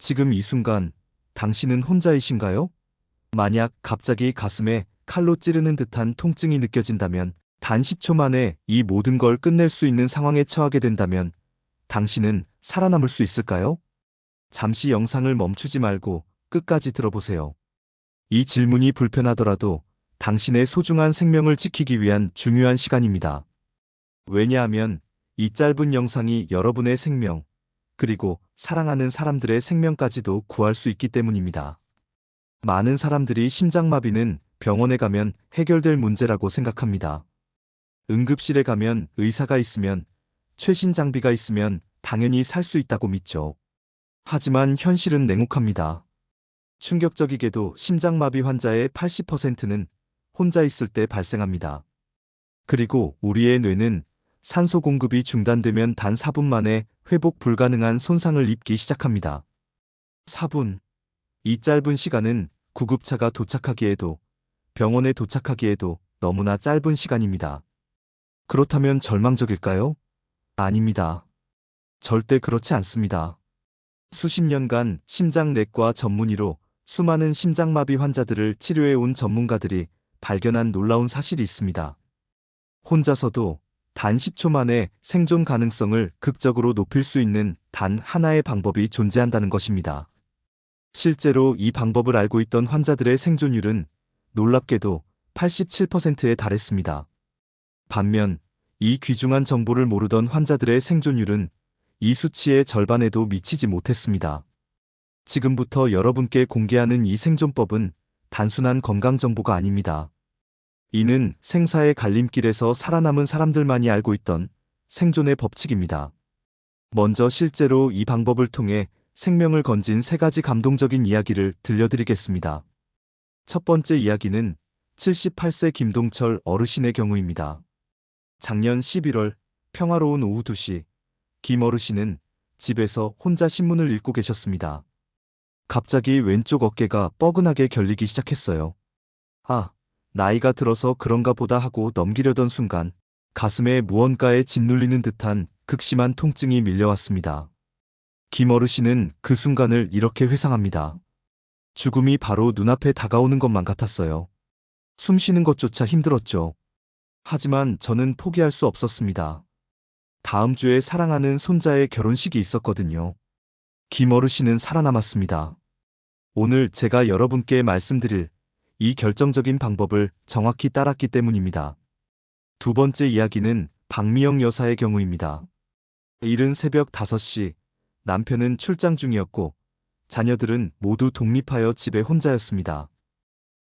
지금 이 순간 당신은 혼자이신가요? 만약 갑자기 가슴에 칼로 찌르는 듯한 통증이 느껴진다면, 단 10초 만에 이 모든 걸 끝낼 수 있는 상황에 처하게 된다면 당신은 살아남을 수 있을까요? 잠시 영상을 멈추지 말고 끝까지 들어보세요. 이 질문이 불편하더라도 당신의 소중한 생명을 지키기 위한 중요한 시간입니다. 왜냐하면 이 짧은 영상이 여러분의 생명, 그리고 사랑하는 사람들의 생명까지도 구할 수 있기 때문입니다. 많은 사람들이 심장마비는 병원에 가면 해결될 문제라고 생각합니다. 응급실에 가면 의사가 있으면, 최신 장비가 있으면 당연히 살 수 있다고 믿죠. 하지만 현실은 냉혹합니다. 충격적이게도 심장마비 환자의 80%는 혼자 있을 때 발생합니다. 그리고 우리의 뇌는 산소 공급이 중단되면 단 4분 만에 회복 불가능한 손상을 입기 시작합니다. 4분. 이 짧은 시간은 구급차가 도착하기에도, 병원에 도착하기에도 너무나 짧은 시간입니다. 그렇다면 절망적일까요? 아닙니다. 절대 그렇지 않습니다. 수십 년간 심장내과 전문의로 수많은 심장마비 환자들을 치료해온 전문가들이 발견한 놀라운 사실이 있습니다. 혼자서도 단 10초 만에 생존 가능성을 극적으로 높일 수 있는 단 하나의 방법이 존재한다는 것입니다. 실제로 이 방법을 알고 있던 환자들의 생존율은 놀랍게도 87%에 달했습니다. 반면 이 귀중한 정보를 모르던 환자들의 생존율은 이 수치의 절반에도 미치지 못했습니다. 지금부터 여러분께 공개하는 이 생존법은 단순한 건강 정보가 아닙니다. 이는 생사의 갈림길에서 살아남은 사람들만이 알고 있던 생존의 법칙입니다. 먼저 실제로 이 방법을 통해 생명을 건진 3가지 감동적인 이야기를 들려드리겠습니다. 첫 번째 이야기는 78세 김동철 어르신의 경우입니다. 작년 11월 평화로운 오후 2시, 김 어르신은 집에서 혼자 신문을 읽고 계셨습니다. 갑자기 왼쪽 어깨가 뻐근하게 결리기 시작했어요. 아, 나이가 들어서 그런가 보다 하고 넘기려던 순간 가슴에 무언가에 짓눌리는 듯한 극심한 통증이 밀려왔습니다. 김 어르신은 그 순간을 이렇게 회상합니다. 죽음이 바로 눈앞에 다가오는 것만 같았어요. 숨 쉬는 것조차 힘들었죠. 하지만 저는 포기할 수 없었습니다. 다음 주에 사랑하는 손자의 결혼식이 있었거든요. 김 어르신은 살아남았습니다. 오늘 제가 여러분께 말씀드릴 이 결정적인 방법을 정확히 따랐기 때문입니다. 두 번째 이야기는 박미영 여사의 경우입니다. 이른 새벽 5시, 남편은 출장 중이었고 자녀들은 모두 독립하여 집에 혼자였습니다.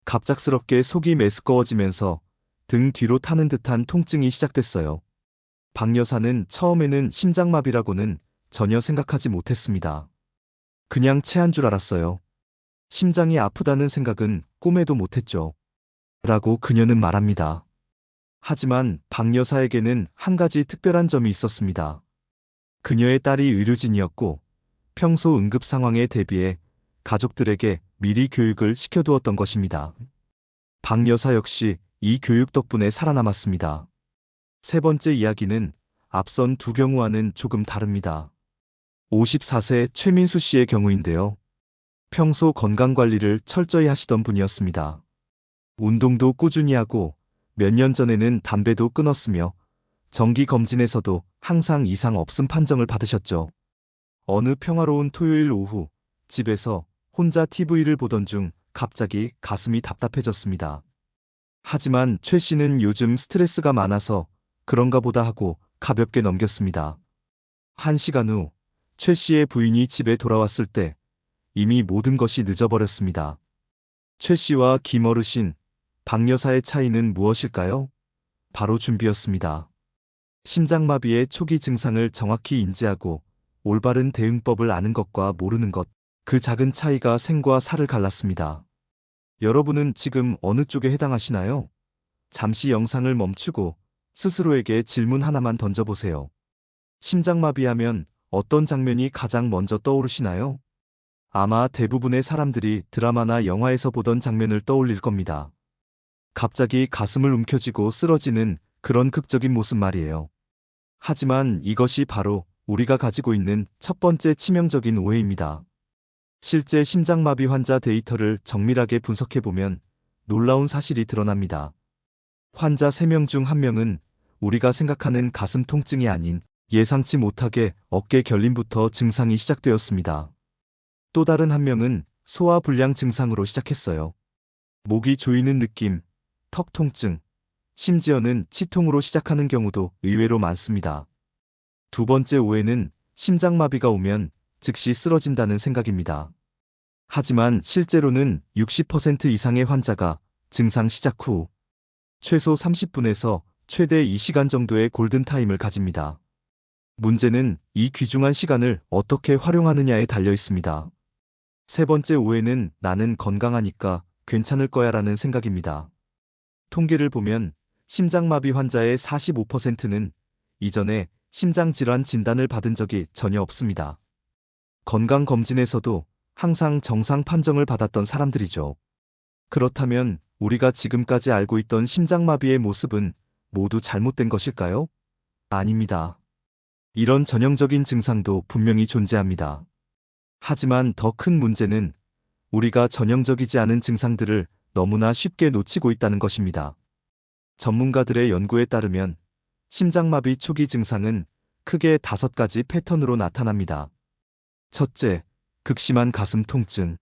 갑작스럽게 속이 메스꺼워지면서 등 뒤로 타는 듯한 통증이 시작됐어요. 박 여사는 처음에는 심장마비라고는 전혀 생각하지 못했습니다. 그냥 체한 줄 알았어요. 심장이 아프다는 생각은 꿈에도 못했죠. 라고 그녀는 말합니다. 하지만 박 여사에게는 한 가지 특별한 점이 있었습니다. 그녀의 딸이 의료진이었고 평소 응급 상황에 대비해 가족들에게 미리 교육을 시켜두었던 것입니다. 박 여사 역시 이 교육 덕분에 살아남았습니다. 세 번째 이야기는 앞선 두 경우와는 조금 다릅니다. 54세 최민수 씨의 경우인데요. 평소 건강관리를 철저히 하시던 분이었습니다. 운동도 꾸준히 하고 몇 년 전에는 담배도 끊었으며 정기검진에서도 항상 이상 없음 판정을 받으셨죠. 어느 평화로운 토요일 오후, 집에서 혼자 TV를 보던 중 갑자기 가슴이 답답해졌습니다. 하지만 최 씨는 요즘 스트레스가 많아서 그런가 보다 하고 가볍게 넘겼습니다. 1시간 후, 최 씨의 부인이 집에 돌아왔을 때 이미 모든 것이 늦어버렸습니다. 최 씨와 김 어르신, 박 여사의 차이는 무엇일까요? 바로 준비였습니다. 심장마비의 초기 증상을 정확히 인지하고 올바른 대응법을 아는 것과 모르는 것, 그 작은 차이가 생과 사를 갈랐습니다. 여러분은 지금 어느 쪽에 해당하시나요? 잠시 영상을 멈추고 스스로에게 질문 하나만 던져보세요. 심장마비하면 어떤 장면이 가장 먼저 떠오르시나요? 아마 대부분의 사람들이 드라마나 영화에서 보던 장면을 떠올릴 겁니다. 갑자기 가슴을 움켜쥐고 쓰러지는 그런 극적인 모습 말이에요. 하지만 이것이 바로 우리가 가지고 있는 첫 번째 치명적인 오해입니다. 실제 심장마비 환자 데이터를 정밀하게 분석해보면 놀라운 사실이 드러납니다. 환자 3명 중 1명은 우리가 생각하는 가슴 통증이 아닌 예상치 못하게 어깨 결림부터 증상이 시작되었습니다. 또 다른 1명은 소화불량 증상으로 시작했어요. 목이 조이는 느낌, 턱 통증, 심지어는 치통으로 시작하는 경우도 의외로 많습니다. 두 번째 오해는 심장마비가 오면 즉시 쓰러진다는 생각입니다. 하지만 실제로는 60% 이상의 환자가 증상 시작 후 최소 30분에서 최대 2시간 정도의 골든타임을 가집니다. 문제는 이 귀중한 시간을 어떻게 활용하느냐에 달려 있습니다. 세 번째 오해는 나는 건강하니까 괜찮을 거야라는 생각입니다. 통계를 보면 심장마비 환자의 45%는 이전에 심장질환 진단을 받은 적이 전혀 없습니다. 건강검진에서도 항상 정상 판정을 받았던 사람들이죠. 그렇다면 우리가 지금까지 알고 있던 심장마비의 모습은 모두 잘못된 것일까요? 아닙니다. 이런 전형적인 증상도 분명히 존재합니다. 하지만 더 큰 문제는 우리가 전형적이지 않은 증상들을 너무나 쉽게 놓치고 있다는 것입니다. 전문가들의 연구에 따르면 심장마비 초기 증상은 크게 5가지 패턴으로 나타납니다. 첫째, 극심한 가슴 통증.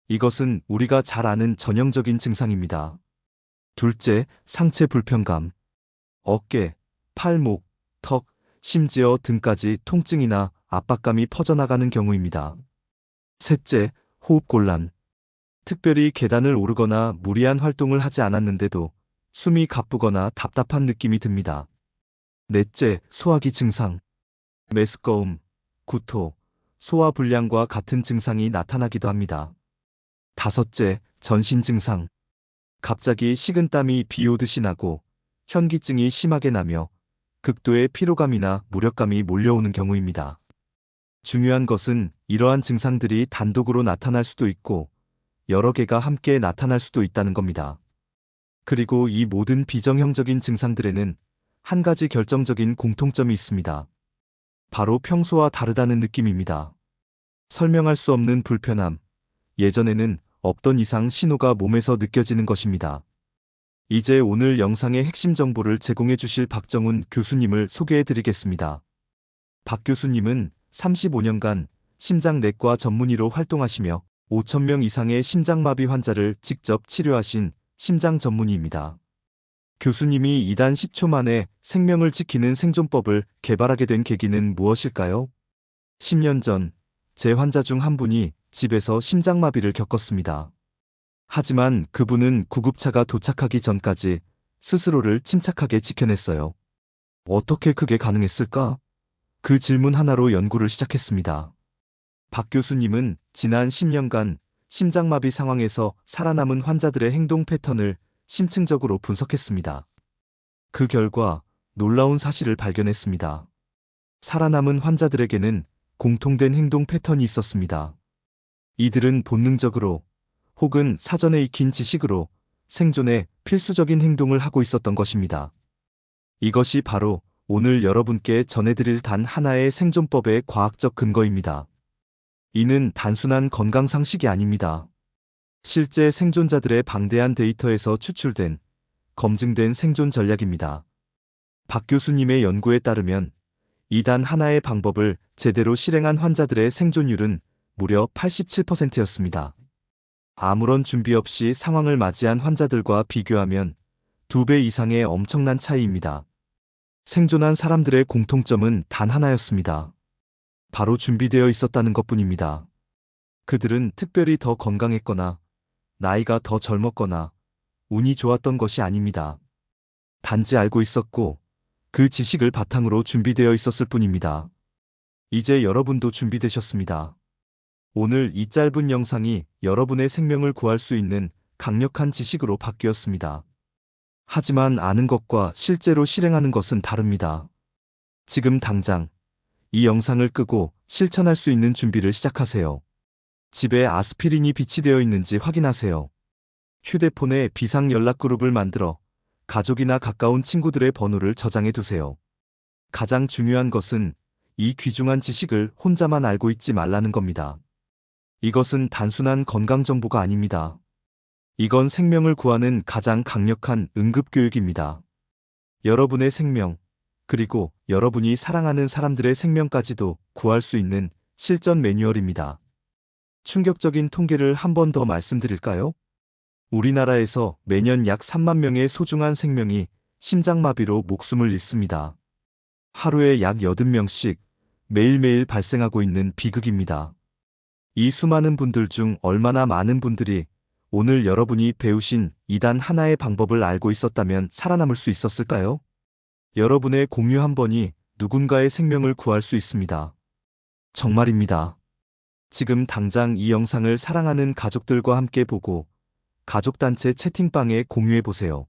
이것은 우리가 잘 아는 전형적인 증상입니다. 둘째, 상체 불편감. 어깨, 팔목, 턱, 심지어 등까지 통증이나 압박감이 퍼져나가는 경우입니다. 셋째, 호흡곤란. 특별히 계단을 오르거나 무리한 활동을 하지 않았는데도 숨이 가쁘거나 답답한 느낌이 듭니다. 넷째, 소화기 증상. 메스꺼움, 구토, 소화불량과 같은 증상이 나타나기도 합니다. 다섯째, 전신 증상. 갑자기 식은땀이 비 오듯이 나고 현기증이 심하게 나며 극도의 피로감이나 무력감이 몰려오는 경우입니다. 중요한 것은 이러한 증상들이 단독으로 나타날 수도 있고 여러 개가 함께 나타날 수도 있다는 겁니다. 그리고 이 모든 비정형적인 증상들에는 한 가지 결정적인 공통점이 있습니다. 바로 평소와 다르다는 느낌입니다. 설명할 수 없는 불편함, 예전에는 없던 이상 신호가 몸에서 느껴지는 것입니다. 이제 오늘 영상의 핵심 정보를 제공해 주실 박정훈 교수님을 소개해 드리겠습니다. 박 교수님은 35년간 심장내과 전문의로 활동하시며 5,000명 이상의 심장마비 환자를 직접 치료하신 심장 전문의입니다. 교수님이 이단 10초 만에 생명을 지키는 생존법을 개발하게 된 계기는 무엇일까요? 10년 전, 제 환자 중 한 분이 집에서 심장마비를 겪었습니다. 하지만 그분은 구급차가 도착하기 전까지 스스로를 침착하게 지켜냈어요. 어떻게 그게 가능했을까? 그 질문 하나로 연구를 시작했습니다. 박 교수님은 지난 10년간 심장마비 상황에서 살아남은 환자들의 행동 패턴을 심층적으로 분석했습니다. 그 결과 놀라운 사실을 발견했습니다. 살아남은 환자들에게는 공통된 행동 패턴이 있었습니다. 이들은 본능적으로 혹은 사전에 익힌 지식으로 생존에 필수적인 행동을 하고 있었던 것입니다. 이것이 바로 오늘 여러분께 전해드릴 단 하나의 생존법의 과학적 근거입니다. 이는 단순한 건강 상식이 아닙니다. 실제 생존자들의 방대한 데이터에서 추출된 검증된 생존 전략입니다. 박 교수님의 연구에 따르면 이 단 하나의 방법을 제대로 실행한 환자들의 생존율은 무려 87%였습니다. 아무런 준비 없이 상황을 맞이한 환자들과 비교하면 2배 이상의 엄청난 차이입니다. 생존한 사람들의 공통점은 단 하나였습니다. 바로 준비되어 있었다는 것뿐입니다. 그들은 특별히 더 건강했거나 나이가 더 젊었거나 운이 좋았던 것이 아닙니다. 단지 알고 있었고 그 지식을 바탕으로 준비되어 있었을 뿐입니다. 이제 여러분도 준비되셨습니다. 오늘 이 짧은 영상이 여러분의 생명을 구할 수 있는 강력한 지식으로 바뀌었습니다. 하지만 아는 것과 실제로 실행하는 것은 다릅니다. 지금 당장 이 영상을 끄고 실천할 수 있는 준비를 시작하세요. 집에 아스피린이 비치되어 있는지 확인하세요. 휴대폰에 비상 연락 그룹을 만들어 가족이나 가까운 친구들의 번호를 저장해 두세요. 가장 중요한 것은 이 귀중한 지식을 혼자만 알고 있지 말라는 겁니다. 이것은 단순한 건강 정보가 아닙니다. 이건 생명을 구하는 가장 강력한 응급교육입니다. 여러분의 생명, 그리고 여러분이 사랑하는 사람들의 생명까지도 구할 수 있는 실전 매뉴얼입니다. 충격적인 통계를 한 번 더 말씀드릴까요? 우리나라에서 매년 약 3만 명의 소중한 생명이 심장마비로 목숨을 잃습니다. 하루에 약 80명씩 매일매일 발생하고 있는 비극입니다. 이 수많은 분들 중 얼마나 많은 분들이 오늘 여러분이 배우신 이단 하나의 방법을 알고 있었다면 살아남을 수 있었을까요? 여러분의 공유 한 번이 누군가의 생명을 구할 수 있습니다. 정말입니다. 지금 당장 이 영상을 사랑하는 가족들과 함께 보고 가족단체 채팅방에 공유해보세요.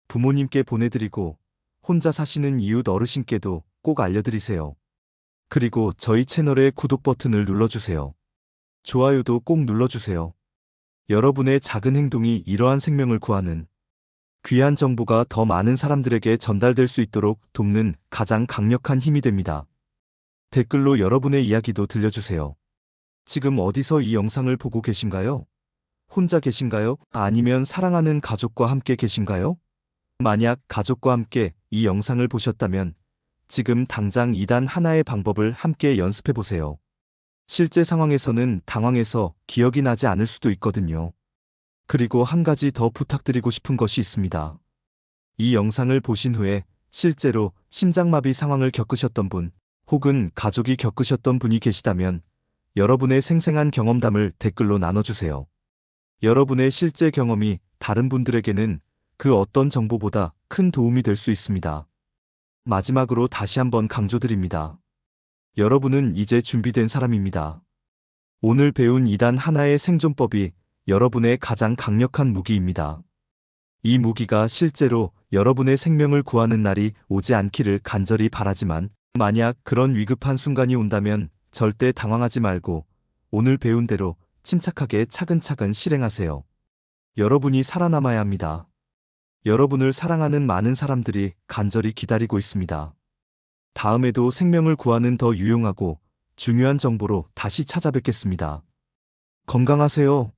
부모님께 보내드리고 혼자 사시는 이웃 어르신께도 꼭 알려드리세요. 그리고 저희 채널의 구독 버튼을 눌러주세요. 좋아요도 꼭 눌러주세요. 여러분의 작은 행동이 이러한 생명을 구하는 귀한 정보가 더 많은 사람들에게 전달될 수 있도록 돕는 가장 강력한 힘이 됩니다. 댓글로 여러분의 이야기도 들려주세요. 지금 어디서 이 영상을 보고 계신가요? 혼자 계신가요? 아니면 사랑하는 가족과 함께 계신가요? 만약 가족과 함께 이 영상을 보셨다면 지금 당장 이단 하나의 방법을 함께 연습해 보세요. 실제 상황에서는 당황해서 기억이 나지 않을 수도 있거든요. 그리고 한 가지 더 부탁드리고 싶은 것이 있습니다. 이 영상을 보신 후에 실제로 심장마비 상황을 겪으셨던 분, 혹은 가족이 겪으셨던 분이 계시다면 여러분의 생생한 경험담을 댓글로 나눠주세요. 여러분의 실제 경험이 다른 분들에게는 그 어떤 정보보다 큰 도움이 될 수 있습니다. 마지막으로 다시 한번 강조드립니다. 여러분은 이제 준비된 사람입니다. 오늘 배운 이단 하나의 생존법이 여러분의 가장 강력한 무기입니다. 이 무기가 실제로 여러분의 생명을 구하는 날이 오지 않기를 간절히 바라지만 만약 그런 위급한 순간이 온다면 절대 당황하지 말고 오늘 배운 대로 침착하게 차근차근 실행하세요. 여러분이 살아남아야 합니다. 여러분을 사랑하는 많은 사람들이 간절히 기다리고 있습니다. 다음에도 생명을 구하는 더 유용하고 중요한 정보로 다시 찾아뵙겠습니다. 건강하세요.